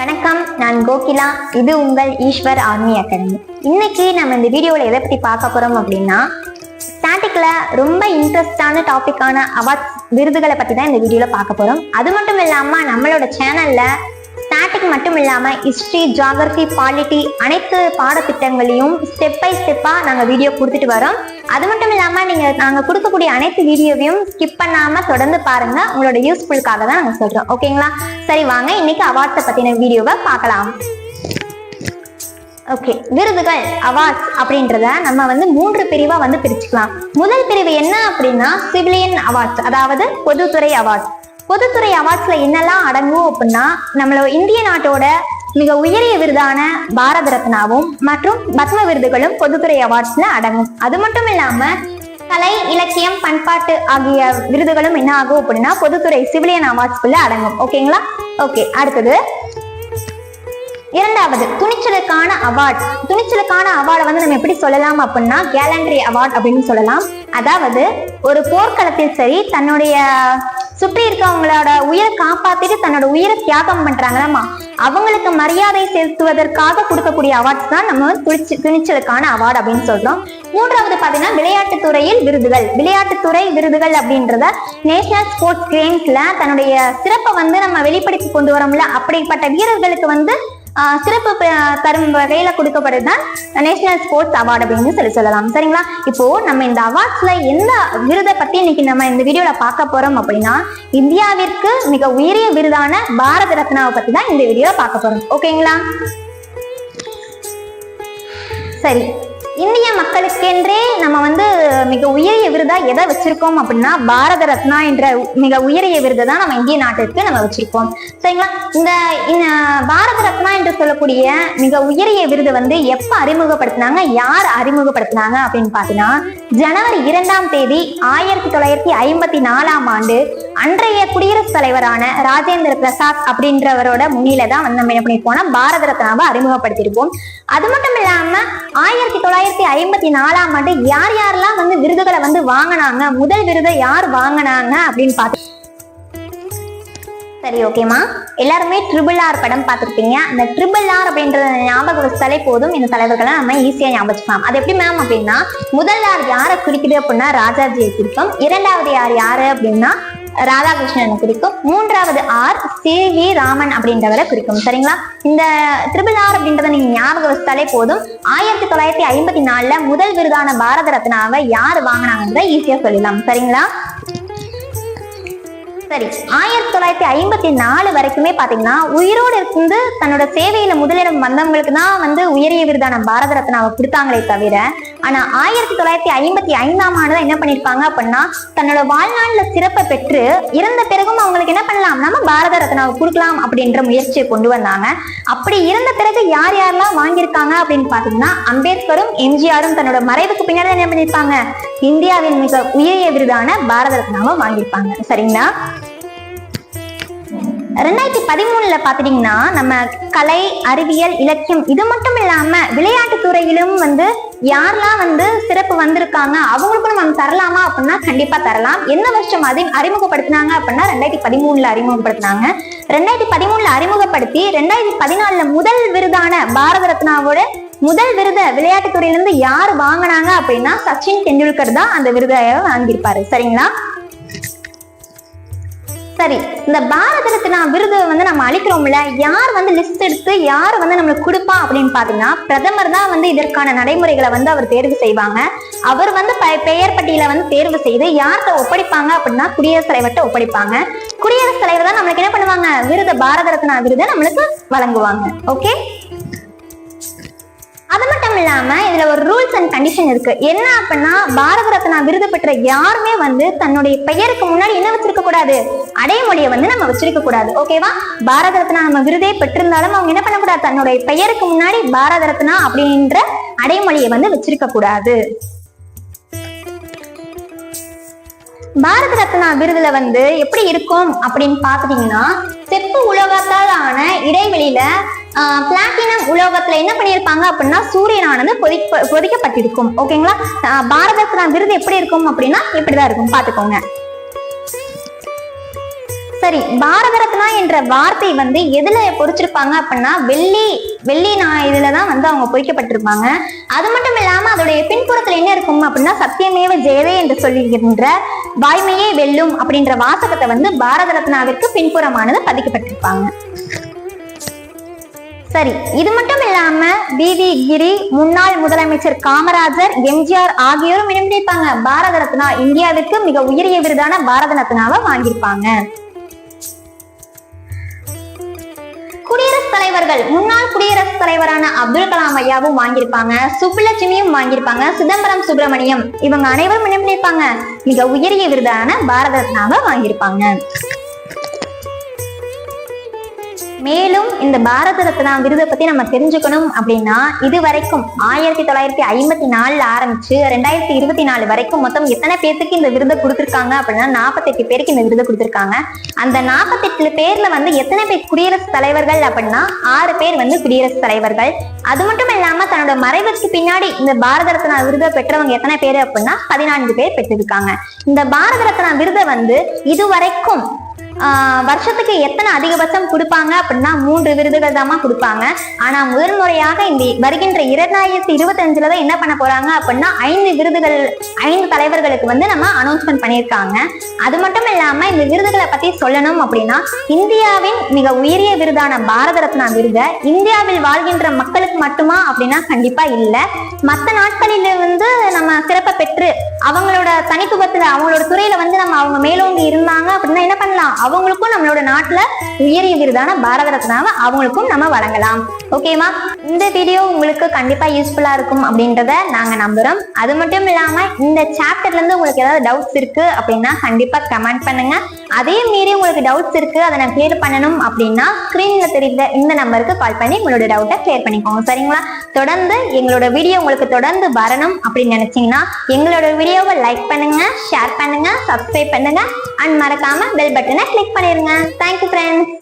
வணக்கம், நான் கோகிலா. இது உங்கள் ஈஸ்வர் ஆர்மி அகாடமி. இன்னைக்கு நம்ம இந்த வீடியோவில் எதை பற்றி பார்க்க போறோம் அப்படின்னா, ஸ்டாட்டிக்ல ரொம்ப இன்ட்ரெஸ்டான டாபிக்கான அவார்ட்ஸ் விருதுகளை பற்றி தான் இந்த வீடியோவில் பார்க்க போறோம். அது மட்டும் இல்லாமல் நம்மளோட சேனல்ல ஸ்டாட்டிக் மட்டும் இல்லாமல் ஹிஸ்ட்ரி, ஜியாகிரபி, பாலிட்டி அனைத்து பாடத்திட்டங்களையும் ஸ்டெப் பை ஸ்டெப்பாக நாங்கள் வீடியோ கொடுத்துட்டு வரோம். அது மட்டும் இல்லாமல் நாங்கள் கொடுக்கக்கூடிய அனைத்து வீடியோவையும் ஸ்கிப் பண்ணாமல் தொடர்ந்து பாருங்க. உங்களோட யூஸ்ஃபுல்காக தான் நாங்கள் சொல்கிறோம். ஓகேங்களா? சரி, வாங்க இன்னைக்கு அவார்ட்ஸை பற்றின வீடியோவை பார்க்கலாம். ஓகே, விருதுகள் அவார்ட்ஸ் அப்படின்றத நம்ம 3 பிரிவா பிரிச்சுக்கலாம். முதல் பிரிவு என்ன அப்படின்னா சிவிலியன் அவார்ட்ஸ், அதாவது பொதுத்துறை அவார்ட்ஸ். பொதுத்துறை அவார்ட்ஸ்ல என்னெல்லாம் அடங்கும் அப்படின்னா, நம்மளோட இந்திய நாட்டோட மிக உயரிய விருதான பாரத ரத்னாவும் மற்றும் பத்ம விருதுகளும் பொதுத்துறை அவார்ட்ஸ்ல அடங்கும். அது மட்டும் இல்லாம கலை, இலக்கியம், பண்பாட்டு ஆகிய விருதுகளும் என்ன ஆகும் அப்படின்னா பொதுத்துறை சிவிலியன் அவார்ட்ஸ்குள்ள அடங்கும். ஓகேங்களா? ஓகே, அடுத்தது இரண்டாவது துணிச்சலுக்கான அவார்ட். துணிச்சலுக்கான அவார்டை நம்ம எப்படி சொல்லலாம் அப்படின்னா கேலண்டரி அவார்ட் அப்படின்னு சொல்லலாம். அதாவது ஒரு போர்க்களத்தில் சரி தன்னுடைய சுற்றி இருக்கவங்களோட உயிரை காப்பாத்திட்டு தன்னோட உயிரை தியாகம் பண்றாங்களாமா, அவங்களுக்கு மரியாதை செலுத்துவதற்காக கொடுக்கக்கூடிய அவார்ட்ஸ் தான் நம்ம துணிச்சலுக்கான அவார்டு அப்படின்னு சொல்றோம். மூன்றாவது பாத்தீங்கன்னா விளையாட்டுத் துறையில் விருதுகள். விளையாட்டுத்துறை விருதுகள் அப்படின்றத நேஷனல் ஸ்போர்ட்ஸ் கேம்ஸ்ல தன்னுடைய சிறப்பை நம்ம வெளிப்படுத்தி கொண்டு வரோம்ல, அப்படிப்பட்ட வீரர்களுக்கு சிறப்பு தரும் வகையில கொடுக்கப்படுதுதான் நேஷனல் ஸ்போர்ட்ஸ் அவார்டு அப்படின்னு சொல்லலாம். சரிங்களா? இப்போ நம்ம இந்த அவார்ட்ஸ்ல எந்த விருதை பத்தி இன்னைக்கு நம்ம இந்த வீடியோல பார்க்க போறோம் அப்படின்னா, இந்தியாவிற்கு மிக உயரிய விருதான பாரத ரத்னாவை பத்தி தான் இந்த வீடியோல பார்க்க போறோம். ஓகேங்களா? சரி, இந்திய மக்களுக்கென்றே நம்ம மிக உயரிய விருதா எதை வச்சிருக்கோம் அப்படின்னா பாரத ரத்னா என்ற மிக உயரிய விருதை தான் நம்ம இந்திய நாட்டிற்கு நம்ம வச்சிருக்கோம். சரிங்களா? இந்த பாரத ரத்னா என்று சொல்லக்கூடிய மிக உயரிய விருது எப்ப அறிமுகப்படுத்தினாங்க, யார் அறிமுகப்படுத்தினாங்க அப்படின்னு பாத்தீங்கன்னா ஜனவரி 2ஆம் தேதி 1954ஆம் ஆண்டு அன்றைய குடியரசுத் தலைவரான ராஜேந்திர பிரசாத் அப்படின்றவரோட முன்னிலை தான் நம்ம என்ன பண்ணிருப்போம்னா பாரத ரத்னாவை அறிமுகப்படுத்தியிருப்போம். அது மட்டும் இல்லாம 1954ஆம் ஆண்டு யார் யாரெல்லாம் விருதுகளை வாங்கினாங்க, முதல் விருதை யார் வாங்கினாங்க அப்படின்னு பார்த்து. சரி, ஓகேமா, எல்லாருமே RRR படம் பார்த்துருப்பீங்க. அந்த RRR அப்படின்றத ஞாபகம் வச்சாலே போதும், இந்த தலைவர்களை நம்ம ஈஸியா ஞாபகம். அது எப்படி மேம் அப்படின்னா, முதல் ஆர் யாரை குறிக்குது அப்படின்னா ராஜாஜியை குறிக்கும். இரண்டாவது யாரு அப்படின்னா ராதாகிருஷ்ணனை குறிக்கும். மூன்றாவது ஆர் CV ராமன் அப்படின்றவரை குறிக்கும். சரிங்களா? இந்த RRR அப்படின்றத நீங்க ஞாபகம் வச்சாலே போதும். 1954ல முதல் விருதான பாரத ரத்னாவை யார் வாங்கினாங்கன்றத ஈஸியா சொல்லலாம். சரிங்களா? சரி, 1954 வரைக்குமே பாத்தீங்கன்னா உயிரோடு இருந்து தன்னோட சேவையில முதலிடம் வந்தவங்களுக்கு தான் உயரிய விருதான பாரத ரத்னாவை கொடுத்தாங்களே தவிர, ஆனா 1955ஆம் ஆண்டுதான் என்ன பண்ணிருப்பாங்க அப்படின்னா தன்னோட வாழ்நாள்ல சிறப்பை பெற்று இறந்த பிறகும் அவங்களுக்கு என்ன பண்ணலாம், நம்ம பாரத ரத்னாவை கொடுக்கலாம் அப்படின்ற முயற்சியை கொண்டு வந்தாங்க. அப்படி இறந்த பிறகு யார் யாரெல்லாம் வாங்கியிருக்காங்க அப்படின்னு பாத்தீங்கன்னா அம்பேத்கரும் எம்ஜிஆரும் தன்னோட மறைவுக்கு பின்னாடி என்ன பண்ணிருப்பாங்க, இந்தியாவின் மிக உயரிய விருதான பாரத ரத்னாவை வாங்கியிருப்பாங்க. சரிங்களா? 2013ல பாத்தீங்கன்னா நம்ம கலை, அறிவியல், இலக்கியம் இது மட்டும் இல்லாம விளையாட்டு துறையிலும் யாரெல்லாம் சிறப்பு வந்திருக்காங்க அவங்களுக்கும் நம்ம தரலாமா அப்படின்னா கண்டிப்பா தரலாம். என்ன வருஷம் அறிமுகப்படுத்தினாங்க அப்படின்னா 2013ல அறிமுகப்படுத்தினாங்க. 2013ல அறிமுகப்படுத்தி 2014ல முதல் விருதான பாரத ரத்னாவோட முதல் விருதை விளையாட்டு துறையிலிருந்து யார் வாங்கினாங்க அப்படின்னா சச்சின் டெண்டுல்கர் தான் அந்த விருதை வாங்கியிருப்பாரு. சரிங்களா? சரி, இந்த பாரத ரத்னா விருது நம்ம அளிக்கிறோம்ல, யார் லிஸ்ட் எடுத்து யார் நம்மளுக்கு கொடுப்பா அப்படின்னு பாத்தீங்கன்னா பிரதமர் தான் இதற்கான நடைமுறைகளை அவர் தேர்வு செய்வாங்க. அவர் பெயர் பட்டியலை தேர்வு செய்து யார்கிட்ட ஒப்படைப்பாங்க அப்படின்னா குடியரசுத் தலைவர்கிட்ட ஒப்படைப்பாங்க. குடியரசுத் தலைவர் தான் நம்மளுக்கு என்ன பண்ணுவாங்க, விருது பாரத ரத்னா விருதை நம்மளுக்கு வழங்குவாங்க. ஓகே, அது மட்டும் இல்லாம இதுல ஒரு ரூல்ஸ் அண்ட் கண்டிஷன் இருக்கு. என்ன அப்படின்னா பாரத ரத்னா விருது பெற்ற யாருமே தன்னுடைய பெயருக்கு முன்னாடி என்ன வச்சிருக்க கூடாது, அடைமொழியை நம்ம வச்சிருக்க கூடாது. ஓகேவா? பாரத ரத்னா நம்ம விருதே பெற்றிருந்தாலும் அவங்க என்ன பண்ணக்கூடாது, தன்னுடைய பெயருக்கு முன்னாடி பாரத ரத்னா அப்படின்ற அடைமொழியை வச்சிருக்க கூடாது. பாரத ரத்னா விருதுல எப்படி இருக்கும் அப்படின்னு பாத்துட்டீங்கன்னா செப்பு உலோகத்தால் ஆன இடைவெளியில பிளாட்டினம் உலோகத்துல என்ன பண்ணிருப்பாங்க அப்படின்னா சூரியனானது பொதிக்கப்பட்டிருக்கும். ஓகேங்களா? பாரத ரத்னா விருது எப்படி இருக்கும் அப்படின்னா இப்படிதான் இருக்கும், பாத்துக்கோங்க. சரி, பாரத ரத்னா என்ற வார்த்தை வந்து எதுல பொறிச்சிருப்பாங்க அப்படின்னா வெள்ளி இதுலதான் வந்து அவங்க பொறிக்கப்பட்டிருப்பாங்க. அது மட்டும் இல்லாம அதோடைய பின்புறத்துல என்ன இருக்கும் அப்படின்னா சத்தியமேவ ஜெயதே என்று சொல்லுகின்ற வாய்மையே வெல்லும் அப்படின்ற வாசகத்தை வந்து பாரத ரத்னாவிற்கு பின்புறமானது பதிக்கப்பட்டிருப்பாங்க. சரி, இது மட்டும் இல்லாம வி கிரி, முன்னாள் முதலமைச்சர் காமராஜர், எம்ஜிஆர் ஆகியோரும் இடம் பிடிப்பாங்க. பாரத ரத்னா இந்தியாவிற்கு மிக உயரிய விருதான பாரத ரத்னாவை வாங்கியிருப்பாங்க. குடியரசுத் தலைவர்கள், முன்னாள் குடியரசுத் தலைவரான அப்துல் கலாம் ஐயாவும் வாங்கியிருப்பாங்க, சுப்புலட்சுமியும் வாங்கியிருப்பாங்க, சிதம்பரம் சுப்பிரமணியம் இவங்க அனைவரும் இடம் பிடிப்பாங்க. மிக உயரிய விருதான பாரத ரத்னாவை வாங்கியிருப்பாங்க. மேலும் இந்த பாரத ரத்னா விருதை பத்தி நம்ம தெரிஞ்சுக்கணும் அப்படின்னா இதுவரைக்கும் 1954 ஆரம்பிச்சு 2024 வரைக்கும் மொத்தம் எத்தனை பேருக்கு இந்த விருதை கொடுத்திருக்காங்க அப்படின்னா 48 பேருக்கு இந்த விருதை கொடுத்திருக்காங்க. அந்த 48 பேர்ல வந்து எத்தனை பேர் குடியரசுத் தலைவர்கள் அப்படின்னா 6 பேர் வந்து குடியரசுத் தலைவர்கள். அது மட்டும் இல்லாம தன்னோட மறைவுக்கு பின்னாடி இந்த பாரத ரத்னா விருதை பெற்றவங்க எத்தனை பேர் அப்படின்னா 14 பேர் பெற்றிருக்காங்க. இந்த பாரத ரத்னா விருதை வந்து இதுவரைக்கும் வருஷத்துக்கு எத்தனை அதிகபட்சம் கொடுப்பாங்க அப்படின்னா 3 விருதுகள் தான் கொடுப்பாங்க. ஆனா முதல் முறையாக இந்த வருகின்ற 2025 தான் என்ன பண்ண போறாங்க அப்படின்னா 5 தலைவர்களுக்கு வந்து நம்ம அனௌன்ஸ்மெண்ட் பண்ணியிருக்காங்க. அது மட்டும் இல்லாம இந்த விருதுகளை பத்தி சொல்லணும் அப்படின்னா இந்தியாவின் மிக உயரிய விருதான பாரத ரத்னா விருதை இந்தியாவில் வாழ்கின்ற மக்களுக்கு மட்டுமா அப்படின்னா கண்டிப்பா இல்ல. மற்ற நாட்களில வந்து நம்ம சிறப்பை பெற்று அவங்களோட தனித்துவத்துல அவங்களோட துறையில வந்து நம்ம அவங்க மேலோங்கி இருந்தாங்க அப்படின்னா என்ன பண்ணலாம், அவங்களுக்கும் நம்மளோட நாட்டுல உயரிய விருதான பாரத ரத்னாவை அவங்களுக்கும் நம்ம வழங்கலாம். ஓகேவா? இந்த வீடியோ உங்களுக்கு கண்டிப்பா யூஸ்ஃபுல்லா இருக்கும் அப்படின்றத நாங்க நம்புறோம். அது மட்டும் இல்லாம இந்த சாப்டர்ல இருந்து உங்களுக்கு ஏதாவது டவுட்ஸ் இருக்கு அப்படின்னா கண்டிப்பா கமெண்ட் பண்ணுங்க. அதே மீறி உங்களுக்கு டவுட்ஸ் இருக்கு, அதை நான் கிளியர் பண்ணணும் அப்படின்னா ஸ்கிரீன்ல தெரிந்த இந்த நம்பருக்கு கால் பண்ணி உங்களோட டவுட்டை கிளியர் பண்ணிக்கோங்க. சரிங்களா? தொடர்ந்து எங்களோட வீடியோ உங்களுக்கு தொடர்ந்து வரணும் அப்படின்னு நினைச்சீங்கன்னா எங்களோட வீடியோவை லைக் பண்ணுங்க, ஷேர் பண்ணுங்க, சப்ஸ்கிரைப் பண்ணுங்க அண்ட் மறக்காம பெல் பட்டனை கிளிக் பண்ணிருங்க. Thank you friends.